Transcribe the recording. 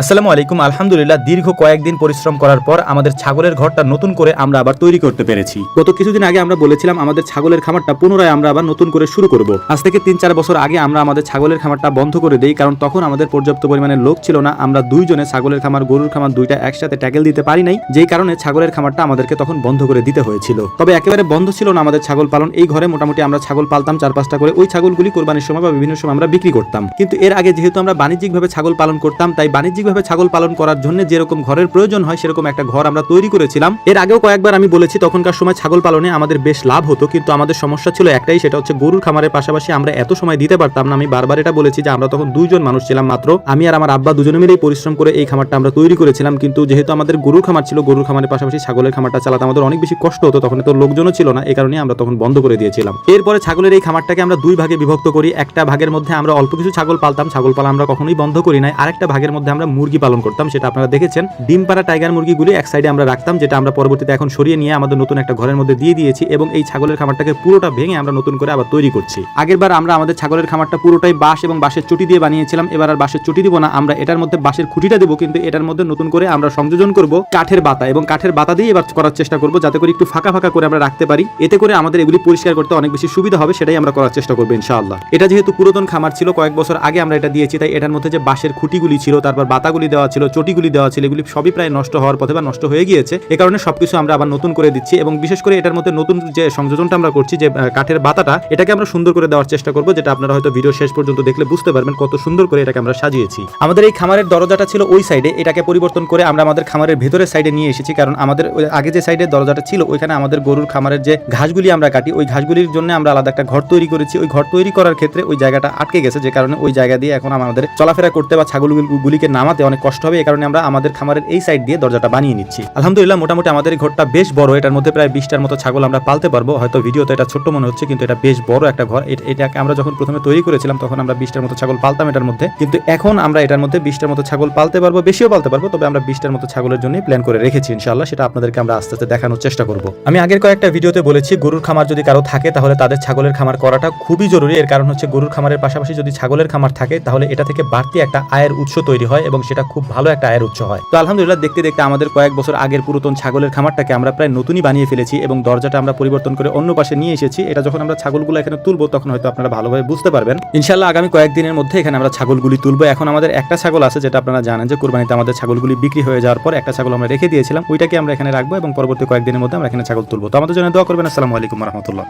আসসালামু আলাইকুম। আলহামদুলিল্লাহ, দীর্ঘ কয়েকদিন পরিশ্রম করার পর আমাদের ছাগলের ঘরটা নতুন করে আমরা আবার তৈরি করতে পেরেছি। গত কিছুদিন আগে আমরা বলেছিলাম আমাদের ছাগলের খামারটা পুনরায় আমরা আবার নতুন করে শুরু করব। আজ থেকে 3-4 বছর আগে আমরা আমাদের ছাগলের খামারটা বন্ধ করে দেই, কারণ তখন আমাদের পর্যাপ্ত পরিমাণে লোক ছিল না। আমরা দুইজনে ছাগলের খামার গরুর খামার দুইটা একসাথে ট্যাকেল দিতে পারি নাই, যেই কারণে ছাগলের খামারটা আমাদেরকে তখন বন্ধ করে দিতে হয়েছিল। তবে একেবারে বন্ধ ছিল না আমাদের ছাগল পালন। এই ঘরে মোটামুটি আমরা ছাগল পালতাম 4-5টা করে। ওই ছাগলগুলি কোরবানির সময় বা বিভিন্ন সময় আমরা বিক্রি করতাম। কিন্তু এর আগে যেহেতু আমরা বাণিজ্যিকভাবে ছাগল পালন করতাম, তাই বাণিজ্যিকভাবে ছাগল পালন করার জন্য যেরকম ঘরের প্রয়োজন হয় সেরকম একটা ঘর আমরা তৈরি করেছিলাম। এর আগেও কয়েকবার আমি বলেছি তখনকার সময় ছাগল পালনে আমাদের বেশ লাভ হতো, কিন্তু আমাদের সমস্যা ছিল একটাই, সেটা হচ্ছে গরুর খামারের পাশাপাশি আমরা এত সময় দিতে পারতাম না। আমি বারবার এটা বলেছি যে আমরা তখন দুইজন মানুষ ছিলাম মাত্র, আমি আর আমার আব্বা দুজনে মিলেই পরিশ্রম করে এই খামারটা আমরা তৈরি করেছিলাম। কিন্তু যেহেতু আমাদের গরুর খামার ছিল, গরুর খামারের পাশাপাশি ছাগলের খামারটা চালাতে আমাদের অনেক বেশি কষ্ট হতো, তখন তো লোকজনও ছিল না, এই কারণে আমরা তখন বন্ধ করে দিয়েছিলাম। এরপরে ছাগলের এই খামারটাকে আমরা দুই ভাগে বিভক্ত করি। একটা ভাগের মধ্যে আমরা অল্প কিছু ছাগল পালতাম, ছাগল পালা আমরা কখনোই বন্ধ করি নাই। আরেকটা ভাগের মধ্যে আমরা মুরগি পালন করতাম, সেটা আপনারা দেখেছেন। ডিম পাড়া টাইগার মুরগিগুলি এক সাইডে আমরা রাখতাম, যেটা আমরা পরবর্তীতে এখন সরিয়ে নিয়ে আমাদের নতুন একটা ঘরের মধ্যে দিয়ে দিয়েছি, এবং এই ছাগলের খামারটাকে পুরোটা ভেঙে আমরা নতুন করে আবার তৈরি করছি। আগেরবার আমরা আমাদের ছাগলের খামারটা পুরোটাই বাঁশ এবং বাঁশের চটি দিয়ে বানিয়েছিলাম। এবার আর বাঁশের চটি দিব না, আমরা এটার মধ্যে বাঁশের খুঁটিটা দেবো, কিন্তু এটার মধ্যে নতুন করে আমরা সংযোজন করব কাঠের বাতা, এবং কাঠের বাতা দিয়ে এবার করার চেষ্টা করব, যাতে করে একটু ফাঁকা ফাঁকা করে আমরা রাখতে পারি। এতে করে আমাদের এগুলি পরিষ্কার করতে অনেক বেশি সুবিধা হবে, সেটাই আমরা করার চেষ্টা করবো ইনশাআল্লাহ। এটা যেহেতু পুরাতন খামার ছিল, কয়েক বছর আগে আমরা এটা দিয়েছি, তাই এটার মধ্যে যে বাঁশের খুঁটিগুলি ছিল, তারপর বাতাগুলি দেওয়া ছিল, চটিগুলি দেওয়া ছিল, এগুলি সবই প্রায় নষ্ট হওয়ার পথে বা নষ্ট হয়ে গিয়েছে। এ কারণে সবকিছু আমরা আবার নতুন করে দিচ্ছি, এবং বিশেষ করে এটার মধ্যে নতুন যে সংযোজনটা আমরা করছি, যে কাঠের বাতাটা, এটাকে আমরা সুন্দর করে দেওয়ার চেষ্টা করবো, যেটা আপনারা হয়তো ভিডিও শেষ পর্যন্ত দেখলে বুঝতে পারবেন কত সুন্দর করে এটাকে আমরা সাজিয়েছি। আমাদের এই খামারের দরজাটা ছিল ওই সাইডে, এটাকে পরিবর্তন করে আমরা আমাদের খামারের ভেতরের সাইডে নিয়ে এসেছি, কারণ আমাদের আগে যে সাইডে দরজাটা ছিল ওইখানে আমাদের গরুর খামারের যে ঘাসগুলি আমরা কাটি, ওই ঘাসগুলির জন্য আমরা আলাদা একটা ঘর তৈরি করেছি। ওই ঘর তৈরি করার ক্ষেত্রে ওই জায়গাটা আটকে গেছে, যে কারণে ওই জায়গা দিয়ে এখন আমাদের চলাফেরা করতে বা ছাগলগুলিকে নামাতে অনেক কষ্ট হবে। এই কারণে আমরা আমাদের খামারের এই সাইড দিয়ে দরজাটা বানিয়ে নিচ্ছি। আলহামদুলিল্লাহ, মোটামুটি আমাদের এই ঘরটা বেশ বড়। এটার মধ্যে প্রায় 20টার মতো ছাগল আমরা পালতে পারবো। হয়তো ভিডিওতে এটা ছোট্ট মনে হচ্ছে, কিন্তু এটা বেশ বড় একটা ঘর। এটাকে আমরা যখন প্রথমে তৈরি করেছিলাম তখন আমরা 20টার মতো ছাগল পালতাম এটার মধ্যে, কিন্তু এখন আমরা এটার মধ্যে 20টার মতো ছাগল পালতে পারবো, বেশিও পালতে পারবো। তবে আমরা 20টার মতো ছাগলের জন্য প্ল্যান করে রেখেছি ইনশাআল্লাহ, সেটা আপনাদেরকে আমরা আস্তে আস্তে দেখানোর চেষ্টা করব। আমি আগের কয়েকটা ভিডিওতে বলেছি গরুর খামার যদি কারো থাকে তাহলে তাদের ছাগলের খামার করাটা খুবই জরুরি। এর কারণ হচ্ছে গরুর খামারের পাশাপাশি যদি ছাগলের খামার থাকে তাহলে এটা থেকে বাড়তি একটা আয়ের উৎস তৈরি হয়, এবং সেটা খুব ভালো একটা আয়ের উৎস হয়। তো আলহামদুলিল্লাহ, দেখতে দেখতে আমাদের কয়েক বছর আগের পুরাতন ছাগলের খামারটাকে আমরা প্রায় নতুনই বানিয়ে ফেলেছি, এবং দরজাটা আমরা পরিবর্তন করে অন্য পাশে নিয়ে এসেছি। এটা যখন আমরা ছাগলগুলো এখানে তুলবো তখন হয়তো আপনারা ভালোভাবে বুঝতে পারবেন। ইনশাআল্লাহ আগামী কয়েকদিনের মধ্যে এখানে আমরা ছাগলগুলি তুলবো। এখন আমাদের একটা ছাগল আছে, যেটা আপনারা জানেন যে কুরবানিতে আমাদের ছাগলগুলি বিক্রি হয়ে যাওয়ার পর একটা ছাগল আমরা রেখে দিয়েছিলাম, ওইটাকে আমরা এখানে রাখবো, এবং পরবর্তী কয়েকদিনের মধ্যে আমরা এখানে ছাগল তুলবো। তো আমাদের জন্য দোয়া করবেন। আসসালামু আলাইকুম ওয়া রাহমাতুল্লাহ।